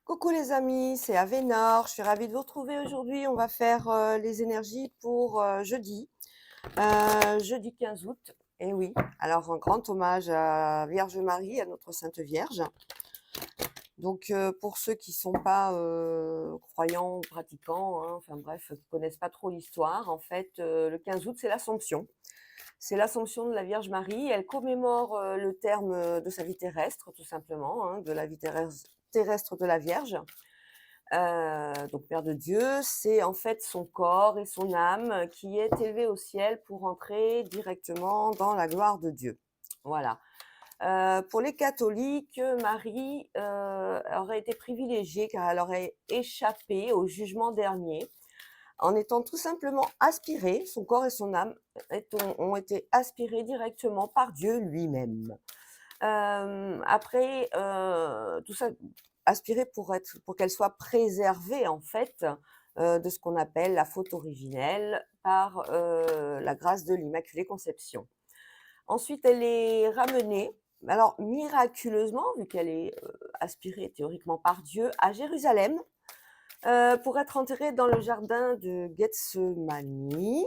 Coucou les amis, c'est Avénor. Je suis ravie de vous retrouver aujourd'hui. On va faire les énergies pour jeudi 15 août. Et oui, alors un grand hommage à Vierge Marie, à notre Sainte Vierge. Donc pour ceux qui sont pas croyants ou pratiquants, hein, enfin bref, qui connaissent pas trop l'histoire, en fait, le 15 août, c'est l'Assomption. C'est l'Assomption de la Vierge Marie. Elle commémore le terme de sa vie terrestre, tout simplement, hein, de la vie terrestre de la Vierge. Donc Père de Dieu, c'est en fait son corps et son âme qui est élevé au ciel pour entrer directement dans la gloire de Dieu. Voilà. Pour les catholiques, Marie aurait été privilégiée car elle aurait échappé au jugement dernier en étant tout simplement aspirée, son corps et son âme ont été aspirés directement par Dieu lui-même. Après, tout ça aspiré pour qu'elle soit préservée en fait, de ce qu'on appelle la faute originelle par, la grâce de l'Immaculée Conception. Ensuite, elle est ramenée, alors miraculeusement, vu qu'elle est, aspirée théoriquement par Dieu, à Jérusalem, pour être enterrée dans le jardin de Gethsemane.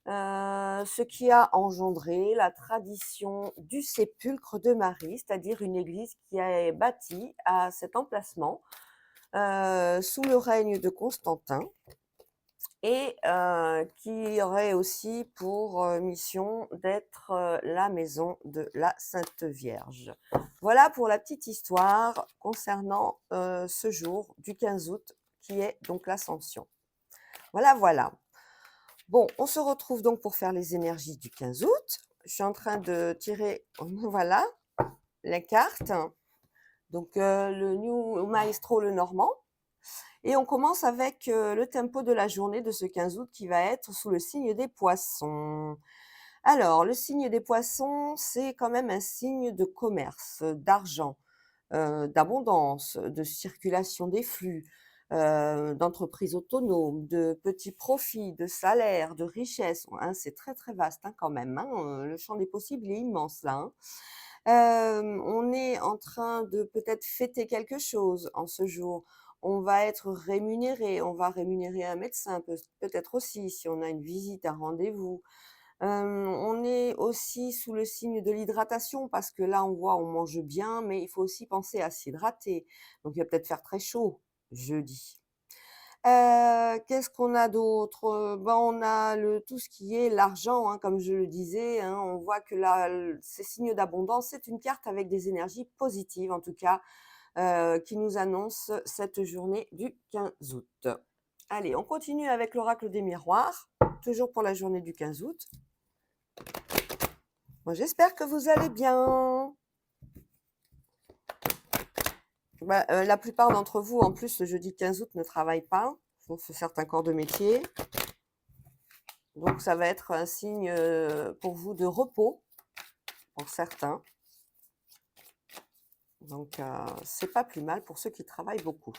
Ce qui a engendré la tradition du sépulcre de Marie, c'est-à-dire une église qui est bâtie à cet emplacement sous le règne de Constantin et qui aurait aussi pour mission d'être la maison de la Sainte Vierge. Voilà pour la petite histoire concernant ce jour du 15 août qui est donc l'Ascension. Voilà, voilà. Bon, on se retrouve donc pour faire les énergies du 15 août. Je suis en train de tirer, voilà, les cartes. Donc, le New Maestro, le Normand. Et on commence avec le tempo de la journée de ce 15 août qui va être sous le signe des Poissons. Alors, le signe des Poissons, c'est quand même un signe de commerce, d'argent, d'abondance, de circulation des flux, d'entreprises autonomes, de petits profits, de salaires, de richesses. Hein, c'est très très vaste hein, quand même. Hein, le champ des possibles est immense là. Hein. On est en train de peut-être fêter quelque chose en ce jour. On va être rémunéré, on va rémunérer un médecin peut-être aussi si on a une visite, un rendez-vous. On est aussi sous le signe de l'hydratation parce que là, on voit, on mange bien, mais il faut aussi penser à s'hydrater. Donc, il va peut-être faire très chaud jeudi. Qu'est-ce qu'on a d'autre? Ben, on a tout ce qui est l'argent, hein, comme je le disais, hein. On voit que là, ces signes d'abondance, c'est une carte avec des énergies positives, en tout cas, qui nous annonce cette journée du 15 août. Allez, on continue avec l'oracle des miroirs, toujours pour la journée du 15 août. Moi, j'espère que vous allez bien. Bah, la plupart d'entre vous, en plus, le jeudi 15 août, ne travaillent pas, sauf certains corps de métier. Donc, ça va être un signe pour vous de repos, pour certains. Donc, c'est pas plus mal pour ceux qui travaillent beaucoup.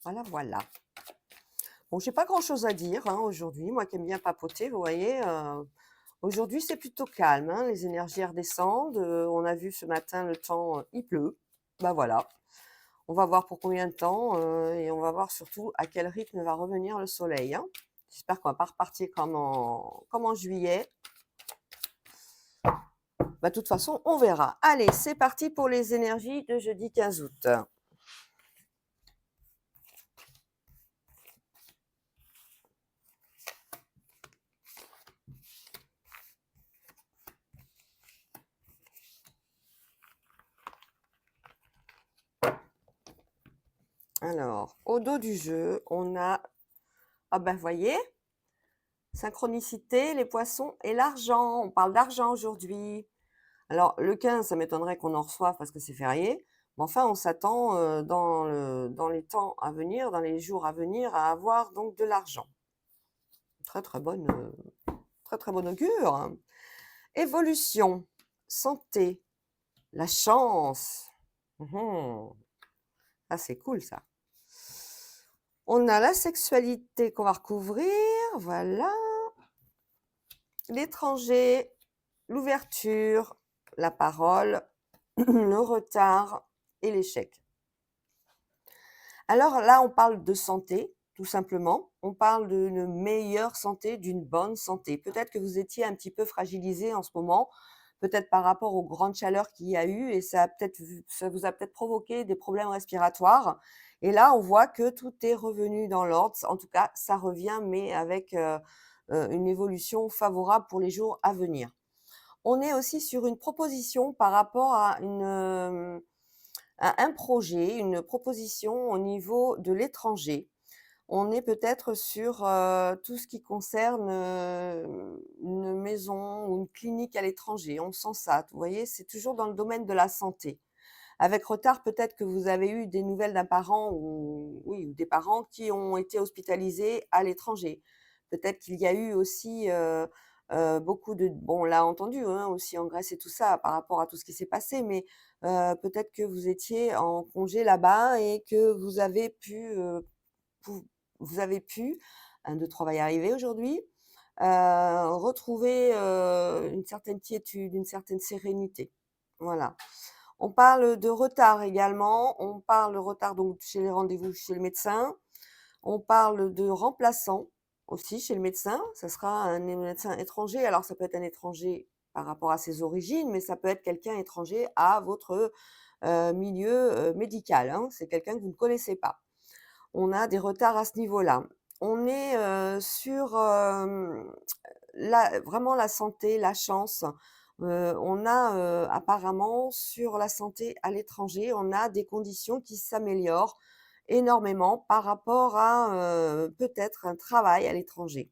Voilà, voilà. Bon, j'ai pas grand-chose à dire hein, aujourd'hui. Moi qui aime bien papoter, vous voyez, aujourd'hui, c'est plutôt calme. Hein, les énergies redescendent. On a vu ce matin le temps, il pleut. Bah voilà. On va voir pour combien de temps et on va voir surtout à quel rythme va revenir le soleil. Hein. J'espère qu'on va pas repartir comme en juillet. Bah, de toute façon, on verra. Allez, c'est parti pour les énergies de jeudi 15 août. Alors, au dos du jeu, on a, ah ben, voyez, synchronicité, les poissons et l'argent. On parle d'argent aujourd'hui. Alors, le 15, ça m'étonnerait qu'on en reçoive parce que c'est férié. Mais enfin, on s'attend dans les temps à venir, dans les jours à venir, à avoir donc de l'argent. Très, très, très bon augure. Hein. Évolution, santé, la chance. Ah, c'est cool ça. On a la sexualité qu'on va recouvrir, voilà. L'étranger, l'ouverture, la parole, le retard et l'échec. Alors là, on parle de santé, tout simplement. On parle d'une meilleure santé, d'une bonne santé. Peut-être que vous étiez un petit peu fragilisé en ce moment, peut-être par rapport aux grandes chaleurs qu'il y a eu et ça vous a peut-être provoqué des problèmes respiratoires. Et là, on voit que tout est revenu dans l'ordre. En tout cas, ça revient, mais avec une évolution favorable pour les jours à venir. On est aussi sur une proposition par rapport à un projet, une proposition au niveau de l'étranger. On est peut-être sur, tout ce qui concerne, une maison ou une clinique à l'étranger. On sent ça, vous voyez? C'est toujours dans le domaine de la santé. Avec retard, peut-être que vous avez eu des nouvelles d'un parent ou oui, ou des parents qui ont été hospitalisés à l'étranger. Peut-être qu'il y a eu aussi, beaucoup de bon, on l'a entendu, hein, aussi en Grèce et tout ça par rapport à tout ce qui s'est passé, mais peut-être que vous étiez en congé là-bas et que pou vous avez pu, 1, 2, 3 va y arriver aujourd'hui, retrouver, une certaine quiétude, une certaine sérénité. Voilà. On parle de retard également, on parle de retard donc chez les rendez-vous chez le médecin. On parle de remplaçant aussi chez le médecin. Ça sera un médecin étranger. Alors ça peut être un étranger par rapport à ses origines, mais ça peut être quelqu'un étranger à votre, milieu, médical, hein. C'est quelqu'un que vous ne connaissez pas. On a des retards à ce niveau-là. On est, sur, la vraiment la santé, la chance. On a, apparemment sur la santé à l'étranger, on a des conditions qui s'améliorent énormément par rapport à, peut-être un travail à l'étranger.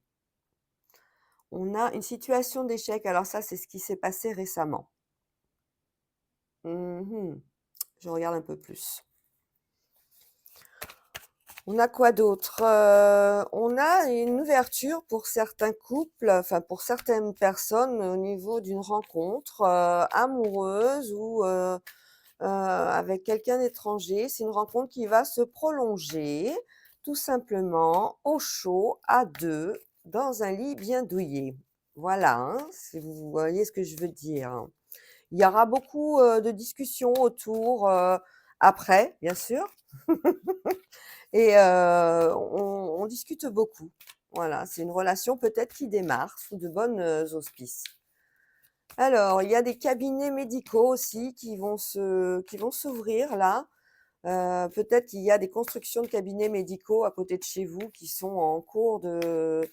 On a une situation d'échec, alors ça, c'est ce qui s'est passé récemment. Mmh. Je regarde un peu plus. On a quoi d'autre? On a une ouverture pour certains couples, enfin pour certaines personnes au niveau d'une rencontre, amoureuse ou, avec quelqu'un d'étranger. C'est une rencontre qui va se prolonger, tout simplement, au chaud, à 2, dans un lit bien douillet. Voilà, hein, si vous voyez ce que je veux dire. Il y aura beaucoup, de discussions autour, après, bien sûr. Et on discute beaucoup. Voilà, c'est une relation peut-être qui démarre sous de bonnes, auspices. Alors, il y a des cabinets médicaux aussi qui vont s'ouvrir là. Peut-être qu'il y a des constructions de cabinets médicaux à côté de chez vous qui sont en cours de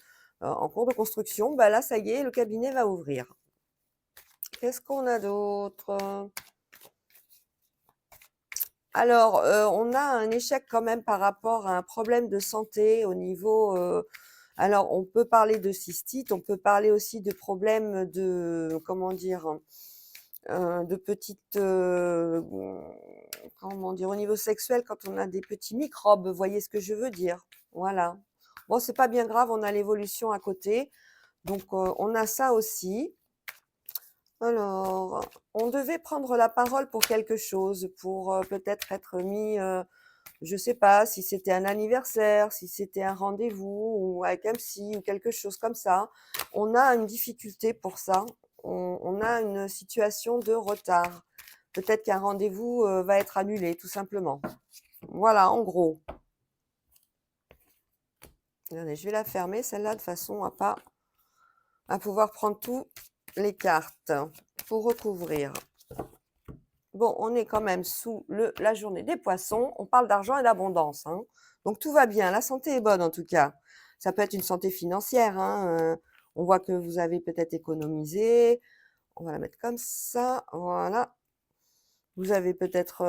construction. Bah, là, ça y est, le cabinet va ouvrir. Qu'est-ce qu'on a d'autre? Alors, on a un échec quand même par rapport à un problème de santé au niveau, alors on peut parler de cystite, on peut parler aussi de problèmes de comment dire? De petites, comment dire? Au niveau sexuel quand on a des petits microbes, vous voyez ce que je veux dire? Voilà. Bon, c'est pas bien grave, on a l'évolution à côté, donc on a ça aussi. Alors, on devait prendre la parole pour quelque chose, pour, peut-être être mis, je sais pas, si c'était un anniversaire, si c'était un rendez-vous ou avec un psy ou quelque chose comme ça. On a une difficulté pour ça. On a une situation de retard. Peut-être qu'un rendez-vous, va être annulé, tout simplement. Voilà, en gros. Attendez, je vais la fermer celle-là de façon à pouvoir prendre toutes les cartes pour recouvrir. Bon, on est quand même sous la journée des poissons. On parle d'argent et d'abondance, hein. Donc tout va bien. La santé est bonne en tout cas. Ça peut être une santé financière, hein. On voit que vous avez peut-être économisé. On va la mettre comme ça. Voilà. Vous avez peut-être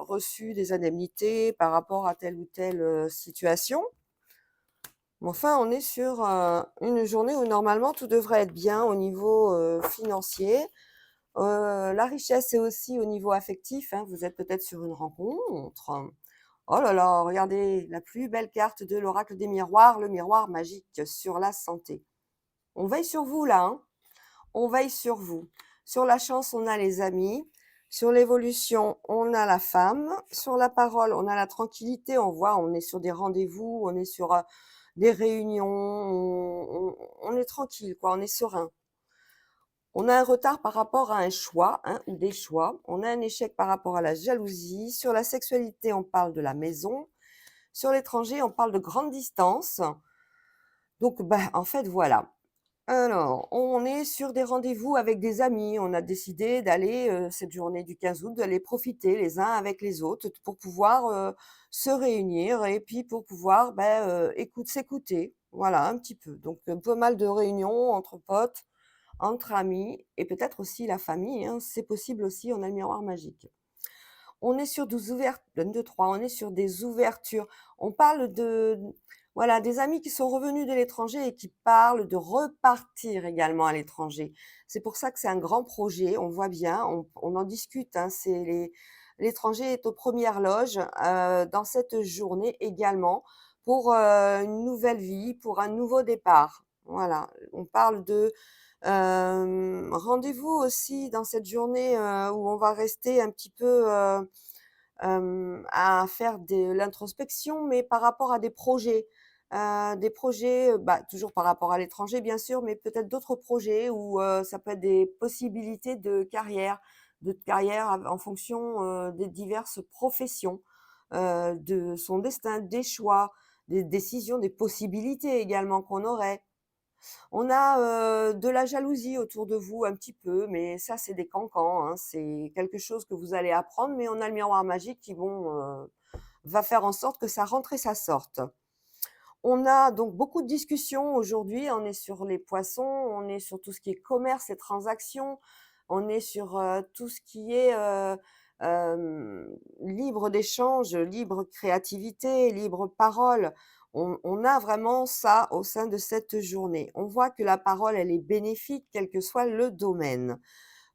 reçu des indemnités par rapport à telle ou telle situation. Mais enfin, on est sur une journée où normalement tout devrait être bien au niveau financier. La richesse est aussi au niveau affectif, hein. Vous êtes peut-être sur une rencontre. Oh là là, regardez la plus belle carte de l'oracle des miroirs, le miroir magique sur la santé. On veille sur vous là, hein. On veille sur vous. Sur la chance, on a les amis. Sur l'évolution, on a la femme. Sur la parole, on a la tranquillité. On voit, on est sur des rendez-vous, on est sur des réunions, on est tranquille, quoi, on est serein. On a un retard par rapport à un choix, ou des choix. On a un échec par rapport à la jalousie. Sur la sexualité, on parle de la maison. Sur l'étranger, on parle de grande distance. Donc, bah, en fait, voilà. Alors, on est sur des rendez-vous avec des amis. On a décidé d'aller, cette journée du 15 août, d'aller profiter les uns avec les autres pour pouvoir, se réunir et puis pour pouvoir, bah, s'écouter. Voilà, un petit peu. Donc, pas mal de réunions entre potes, entre amis et peut-être aussi la famille, c'est possible aussi, on a le miroir magique. On est sur des ouvertures, 1, 2, 3, on est sur des ouvertures. On parle de voilà, des amis qui sont revenus de l'étranger et qui parlent de repartir également à l'étranger. C'est pour ça que c'est un grand projet, on voit bien, on en discute, c'est l'étranger est aux premières loges, dans cette journée également pour, une nouvelle vie, pour un nouveau départ. Voilà, on parle de, rendez-vous aussi dans cette journée, où on va rester un petit peu, à faire de l'introspection, mais par rapport à des projets, bah, toujours par rapport à l'étranger bien sûr, mais peut-être d'autres projets où, ça peut être des possibilités de carrière en fonction, des diverses professions, de son destin, des choix, des décisions, des possibilités également qu'on aurait. On a, de la jalousie autour de vous un petit peu, mais ça, c'est des cancans, c'est quelque chose que vous allez apprendre, mais on a le miroir magique qui va faire en sorte que ça rentre et ça sorte. On a donc beaucoup de discussions aujourd'hui, on est sur les poissons, on est sur tout ce qui est commerce et transactions, on est sur, tout ce qui est, libre d'échange, libre créativité, libre parole. On a vraiment ça au sein de cette journée. On voit que la parole, elle est bénéfique quel que soit le domaine.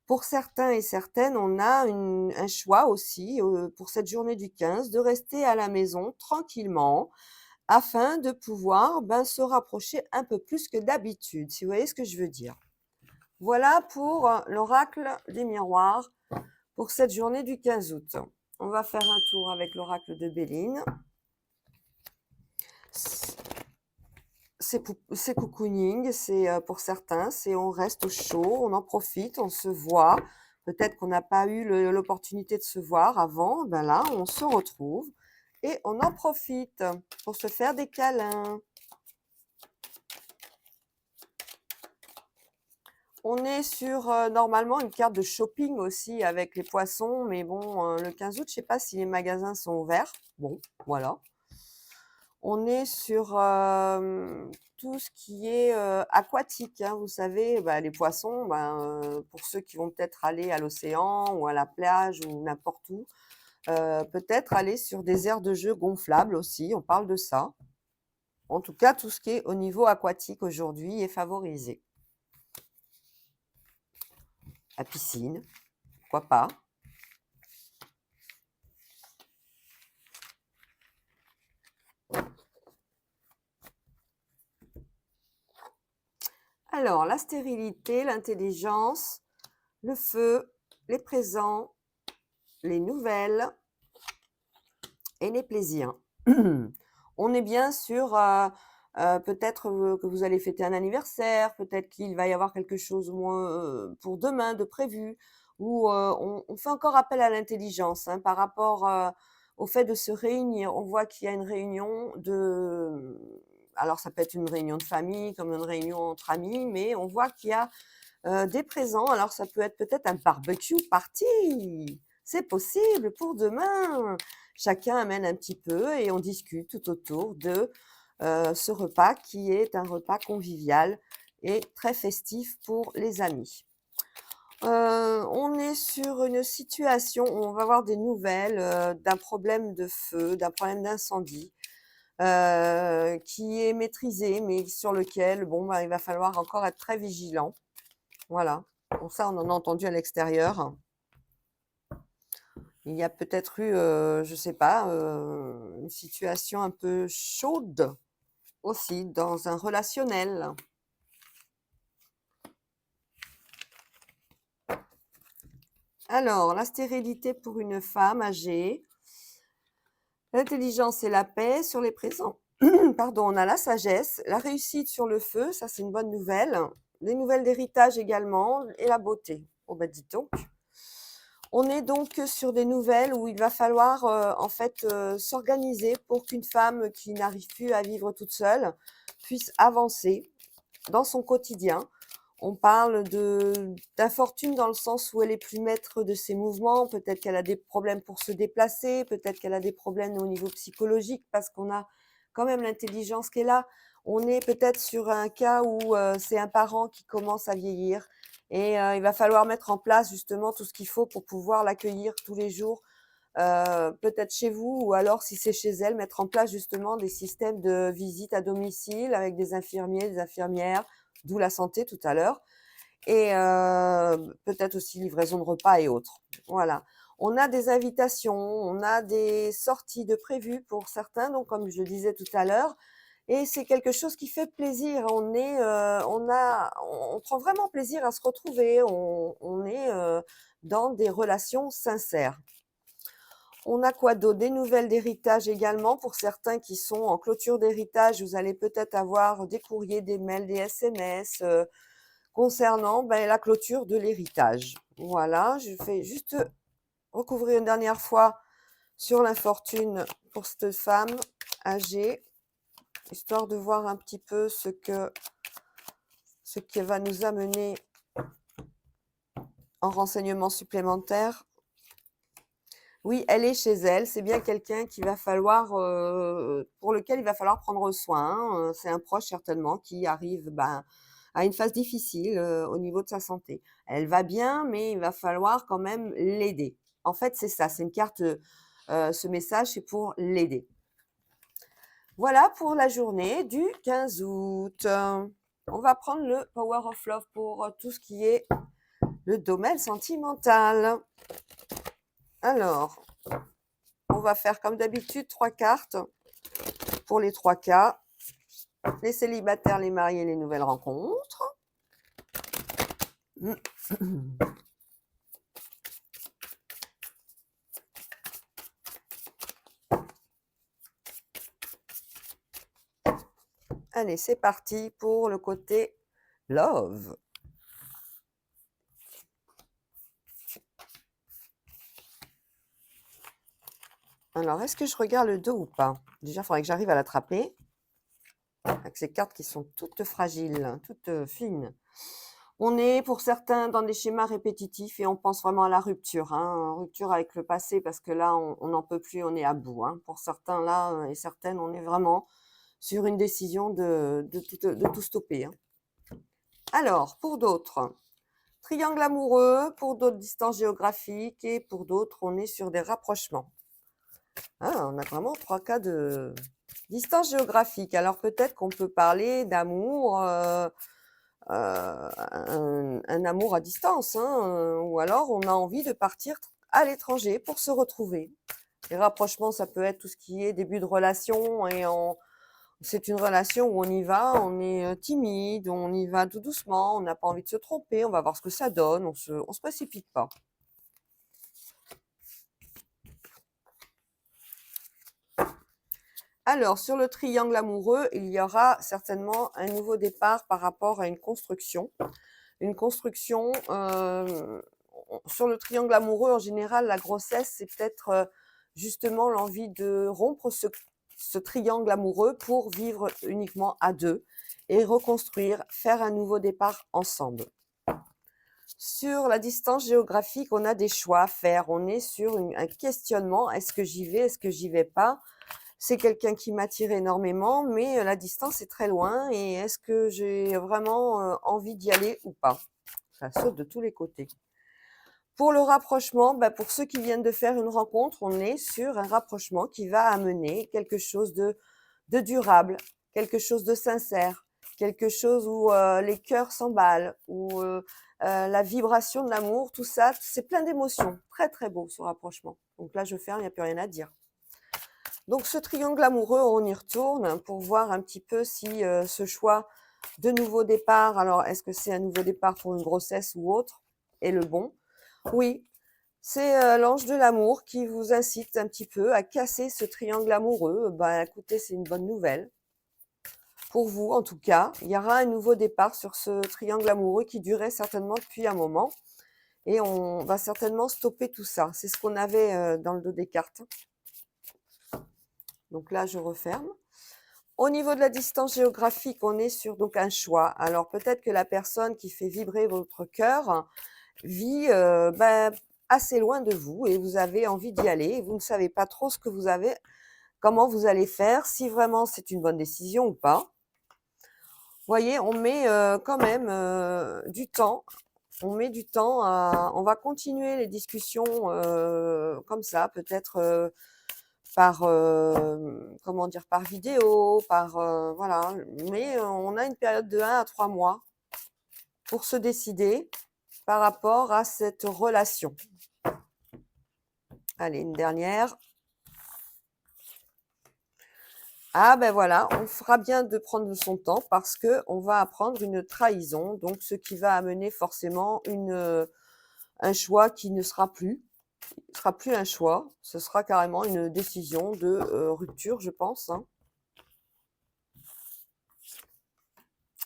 Pour certains et certaines, on a un choix aussi, pour cette journée du 15 de rester à la maison tranquillement, afin de pouvoir, ben, se rapprocher un peu plus que d'habitude, si vous voyez ce que je veux dire. Voilà pour, l'oracle des miroirs pour cette journée du 15 août. On va faire un tour avec l'oracle de Béline. C'est cocooning, c'est, pour certains, c'est on reste au chaud, on en profite, on se voit. Peut-être qu'on n'a pas eu l'opportunité de se voir avant, ben là, on se retrouve et on en profite pour se faire des câlins. On est sur, normalement une carte de shopping aussi avec les poissons, mais bon, le 15 août, je sais pas si les magasins sont ouverts. Bon, voilà. On est sur, tout ce qui est, aquatique, vous savez, bah, les poissons, ben, pour ceux qui vont peut-être aller à l'océan ou à la plage ou n'importe où, peut-être aller sur des aires de jeux gonflables aussi, on parle de ça. En tout cas, tout ce qui est au niveau aquatique aujourd'hui est favorisé. La piscine, pourquoi pas. Alors, la stérilité, l'intelligence, le feu, les présents, les nouvelles et les plaisirs. On est bien sur, peut-être, que vous allez fêter un anniversaire, peut-être qu'il va y avoir quelque chose pour demain de prévu ou, on fait encore appel à l'intelligence, par rapport, au fait de se réunir. On voit qu'il y a une réunion alors ça peut être une réunion de famille, comme une réunion entre amis, mais on voit qu'il y a, des présents. Alors ça peut être peut-être un barbecue party! C'est possible pour demain! Chacun amène un petit peu et on discute tout autour de, ce repas qui est un repas convivial et très festif pour les amis. On est sur une situation où on va avoir des nouvelles, d'un problème de feu, d'un problème d'incendie, qui est maîtrisé, mais sur lequel, bon, bah, il va falloir encore être très vigilant. Voilà. Bon, ça, on en a entendu à l'extérieur. Il y a peut-être eu, je sais pas, une situation un peu chaude aussi dans un relationnel. Alors, la stérilité pour une femme âgée, l'intelligence et la paix sur les présents. Pardon, on a la sagesse, la réussite sur le feu, ça c'est une bonne nouvelle. les nouvelles d'héritage également et la beauté. Oh ben dites donc. On est donc sur des nouvelles où il va falloir en fait s'organiser pour qu'une femme qui n'arrive plus à vivre toute seule puisse avancer dans son quotidien. On parle d'infortune dans le sens où elle est plus maître de ses mouvements, peut-être qu'elle a des problèmes pour se déplacer, peut-être qu'elle a des problèmes au niveau psychologique parce qu'on a quand même l'intelligence qui est là. On est peut-être sur un cas où c'est un parent qui commence à vieillir et il va falloir mettre en place justement tout ce qu'il faut pour pouvoir l'accueillir tous les jours, peut-être chez vous ou alors si c'est chez elle, mettre en place justement des systèmes de visite à domicile avec des infirmiers, des infirmières, d'où la santé tout à l'heure et peut-être aussi livraison de repas et autres. Voilà. On a des invitations, on a des sorties de prévues pour certains, donc comme je le disais tout à l'heure et c'est quelque chose qui fait plaisir. On prend vraiment plaisir à se retrouver, on est, dans des relations sincères. On a quoi d'autre? Des nouvelles d'héritage également pour certains qui sont en clôture d'héritage. Vous allez peut-être avoir des courriers, des mails, des SMS concernant la clôture de l'héritage. Voilà, je fais juste recouvrir une dernière fois sur l'infortune pour cette femme âgée, histoire de voir un petit peu ce qui va nous amener en renseignements supplémentaires. Oui, elle est chez elle. C'est bien quelqu'un qu'il va falloir, pour lequel il va falloir prendre soin. C'est un proche certainement qui arrive à une phase difficile au niveau de sa santé. Elle va bien, mais il va falloir quand même l'aider. En fait, c'est ça. C'est une carte. Ce message, c'est pour l'aider. Voilà pour la journée du 15 août. On va prendre le Power of Love pour tout ce qui est le domaine sentimental. Alors, on va faire comme d'habitude 3 cartes pour les 3 cas. Les célibataires, les mariés, les nouvelles rencontres. Allez, c'est parti pour le côté love. Alors, est-ce que je regarde le dos ou pas? Déjà, il faudrait que j'arrive à l'attraper. Avec ces cartes qui sont toutes fragiles, toutes fines. On est pour certains dans des schémas répétitifs et on pense vraiment à la rupture. Rupture avec le passé parce que là, on n'en peut plus, on est à bout. Pour certains là et certaines, on est vraiment sur une décision de tout stopper. Alors, pour d'autres, triangle amoureux, pour d'autres, distance géographique et pour d'autres, on est sur des rapprochements. On a vraiment 3 cas de distance géographique. Alors peut-être qu'on peut parler d'amour, un amour à distance, ou alors on a envie de partir à l'étranger pour se retrouver. Les rapprochements, ça peut être tout ce qui est début de relation et c'est une relation où on y va, on est timide, on y va tout doucement, on n'a pas envie de se tromper, on va voir ce que ça donne, on se précipite pas. Alors, sur le triangle amoureux, il y aura certainement un nouveau départ par rapport à une construction. Une construction, sur le triangle amoureux, en général, la grossesse, c'est peut-être justement l'envie de rompre ce triangle amoureux pour vivre uniquement à 2 et reconstruire, faire un nouveau départ ensemble. Sur la distance géographique, on a des choix à faire. On est sur un questionnement. Est-ce que j'y vais? Est-ce que j'y vais pas? C'est quelqu'un qui m'attire énormément, mais la distance est très loin et est-ce que j'ai vraiment envie d'y aller ou pas? Ça saute de tous les côtés. Pour le rapprochement, pour ceux qui viennent de faire une rencontre, on est sur un rapprochement qui va amener quelque chose de durable, quelque chose de sincère, quelque chose où les cœurs s'emballent, où la vibration de l'amour, tout ça, c'est plein d'émotions. Très très beau ce rapprochement. Donc là, je ferme, il n'y a plus rien à dire. Donc ce triangle amoureux, on y retourne pour voir un petit peu si ce choix de nouveau départ, alors est-ce que c'est un nouveau départ pour une grossesse ou autre, est le bon? Oui, c'est l'ange de l'amour qui vous incite un petit peu à casser ce triangle amoureux. Écoutez, c'est une bonne nouvelle. pour vous en tout cas. Il y aura un nouveau départ sur ce triangle amoureux qui durait certainement depuis un moment. Et on va certainement stopper tout ça. C'est ce qu'on avait dans le dos des cartes. Donc là, je referme. Au niveau de la distance géographique, on est sur donc un choix. Alors peut-être que la personne qui fait vibrer votre cœur vit assez loin de vous et vous avez envie d'y aller. Vous ne savez pas trop ce que vous avez, comment vous allez faire, si vraiment c'est une bonne décision ou pas. Vous voyez, on met quand même du temps. On met du temps on va continuer les discussions comme ça, peut-être par comment dire, par vidéo, voilà. Mais on a une période de 1 à 3 mois pour se décider par rapport à cette relation. Allez, une dernière. Ah ben voilà, on fera bien de prendre son temps parce que on va apprendre une trahison, donc ce qui va amener forcément un choix qui ne sera plus un choix, ce sera carrément une décision de rupture, je pense. Hein.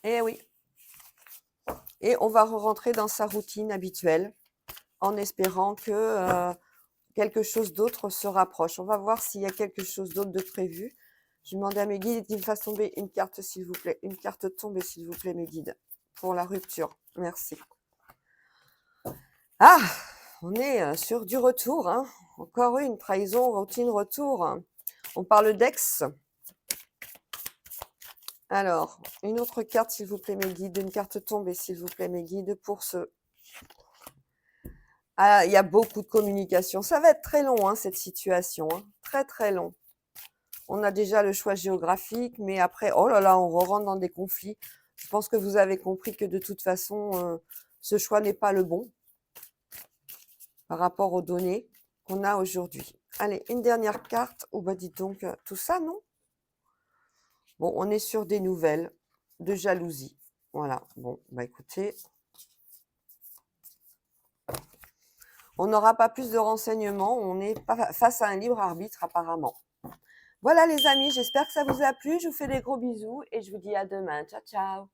Eh oui. Et on va rentrer dans sa routine habituelle en espérant que quelque chose d'autre se rapproche. On va voir s'il y a quelque chose d'autre de prévu. Je demande à mes guides qu'ils me fassent tomber une carte, s'il vous plaît. Une carte tombée, s'il vous plaît, mes guides, pour la rupture. Merci. Ah, on est sur du retour. Hein. Encore une trahison, routine, retour. On parle d'ex. Alors, une autre carte, s'il vous plaît, mes guides. Une carte tombée, s'il vous plaît, mes guides, pour ce... Ah, il y a beaucoup de communication. Ça va être très long, hein, cette situation. Hein. Très, très long. On a déjà le choix géographique, mais après, oh là là, on rentre dans des conflits. Je pense que vous avez compris que de toute façon, ce choix n'est pas le bon par rapport aux données qu'on a aujourd'hui. Allez, une dernière carte. Oh bah dites donc, tout ça, non? Bon, on est sur des nouvelles de jalousie. Voilà, bon, bah écoutez, on n'aura pas plus de renseignements. On est face à un libre arbitre apparemment. Voilà les amis, j'espère que ça vous a plu. Je vous fais des gros bisous et je vous dis à demain. Ciao, ciao.